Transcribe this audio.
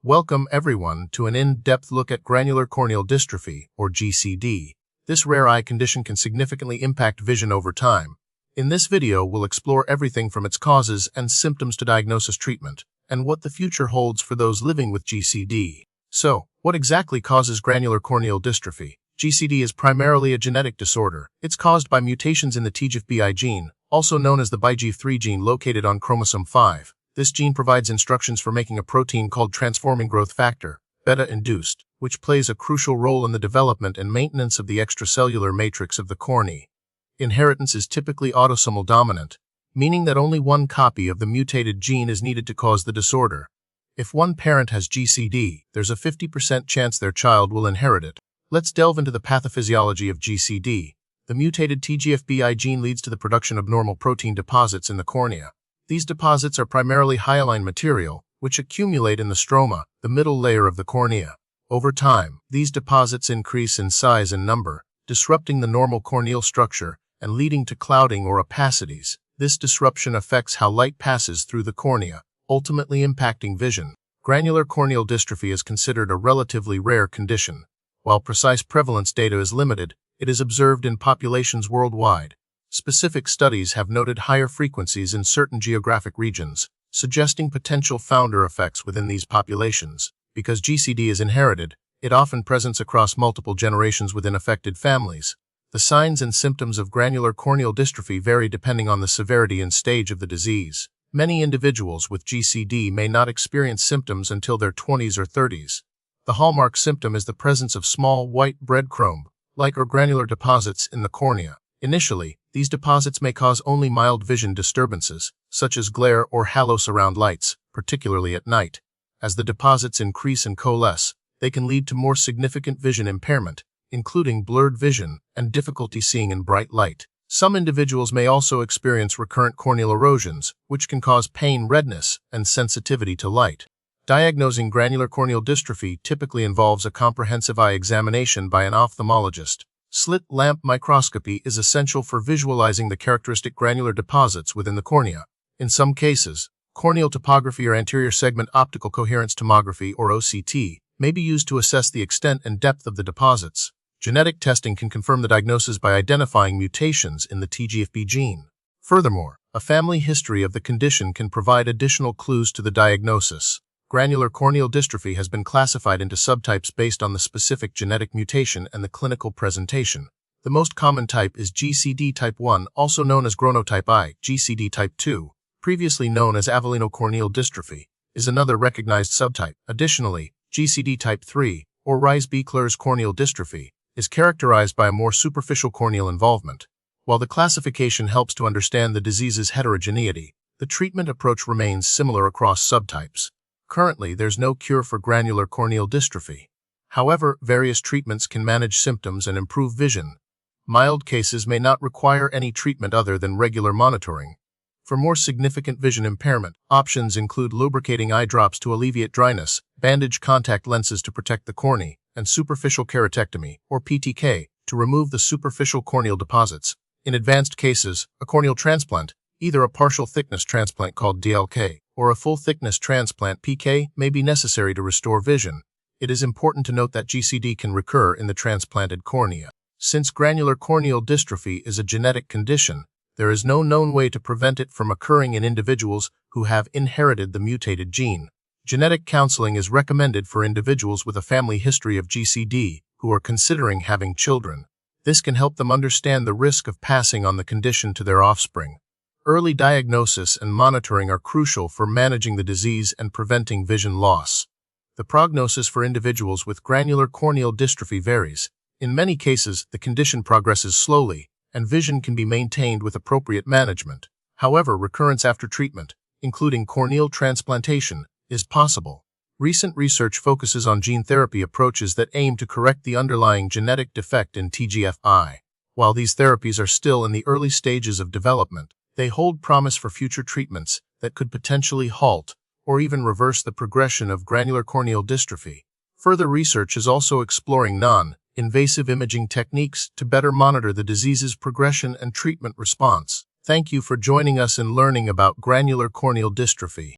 Welcome everyone to an in-depth look at granular corneal dystrophy, or GCD. This rare eye condition can significantly impact vision over time. In this video, we'll explore everything from its causes and symptoms to diagnosis, treatment, and what the future holds for those living with GCD. So, what exactly causes granular corneal dystrophy? GCD is primarily a genetic disorder. It's caused by mutations in the TGFBI gene, also known as the BIGF3 gene located on chromosome 5. This gene provides instructions for making a protein called transforming growth factor, beta-induced, which plays a crucial role in the development and maintenance of the extracellular matrix of the cornea. Inheritance is typically autosomal dominant, meaning that only one copy of the mutated gene is needed to cause the disorder. If one parent has GCD, there's a 50% chance their child will inherit it. Let's delve into the pathophysiology of GCD. The mutated TGFBI gene leads to the production of abnormal protein deposits in the cornea. These deposits are primarily hyaline material, which accumulate in the stroma, the middle layer of the cornea. Over time, these deposits increase in size and number, disrupting the normal corneal structure and leading to clouding or opacities. This disruption affects how light passes through the cornea, ultimately impacting vision. Granular corneal dystrophy is considered a relatively rare condition. While precise prevalence data is limited, it is observed in populations worldwide. Specific studies have noted higher frequencies in certain geographic regions, suggesting potential founder effects within these populations. Because GCD is inherited, it often presents across multiple generations within affected families. The signs and symptoms of granular corneal dystrophy vary depending on the severity and stage of the disease. Many individuals with GCD may not experience symptoms until their 20s or 30s. The hallmark symptom is the presence of small, white breadcrumb-like or granular deposits in the cornea. Initially, these deposits may cause only mild vision disturbances, such as glare or halos around lights, particularly at night. As the deposits increase and coalesce, they can lead to more significant vision impairment, including blurred vision and difficulty seeing in bright light. Some individuals may also experience recurrent corneal erosions, which can cause pain, redness, and sensitivity to light. Diagnosing granular corneal dystrophy typically involves a comprehensive eye examination by an ophthalmologist. Slit lamp microscopy is essential for visualizing the characteristic granular deposits within the cornea. In some cases, corneal topography or anterior segment optical coherence tomography, or OCT, may be used to assess the extent and depth of the deposits. Genetic testing can confirm the diagnosis by identifying mutations in the TGFB gene. Furthermore, a family history of the condition can provide additional clues to the diagnosis. Granular corneal dystrophy has been classified into subtypes based on the specific genetic mutation and the clinical presentation. The most common type is GCD type 1, also known as chronotype I. GCD type 2, previously known as avellino-corneal dystrophy, is another recognized subtype. Additionally, GCD type 3, or Reis-Bichlers corneal dystrophy, is characterized by a more superficial corneal involvement. While the classification helps to understand the disease's heterogeneity, the treatment approach remains similar across subtypes. Currently, there's no cure for granular corneal dystrophy. However, various treatments can manage symptoms and improve vision. Mild cases may not require any treatment other than regular monitoring. For more significant vision impairment, options include lubricating eye drops to alleviate dryness, bandage contact lenses to protect the cornea, and superficial keratectomy, or PTK, to remove the superficial corneal deposits. In advanced cases, a corneal transplant, either a partial thickness transplant called DLK, or a full-thickness transplant PK, may be necessary to restore vision. It is important to note that GCD can recur in the transplanted cornea. Since granular corneal dystrophy is a genetic condition, there is no known way to prevent it from occurring in individuals who have inherited the mutated gene. Genetic counseling is recommended for individuals with a family history of GCD who are considering having children. This can help them understand the risk of passing on the condition to their offspring. Early diagnosis and monitoring are crucial for managing the disease and preventing vision loss. The prognosis for individuals with granular corneal dystrophy varies. In many cases, the condition progresses slowly, and vision can be maintained with appropriate management. However, recurrence after treatment, including corneal transplantation, is possible. Recent research focuses on gene therapy approaches that aim to correct the underlying genetic defect in TGFI. While these therapies are still in the early stages of development, they hold promise for future treatments that could potentially halt or even reverse the progression of granular corneal dystrophy. Further research is also exploring non-invasive imaging techniques to better monitor the disease's progression and treatment response. Thank you for joining us in learning about granular corneal dystrophy.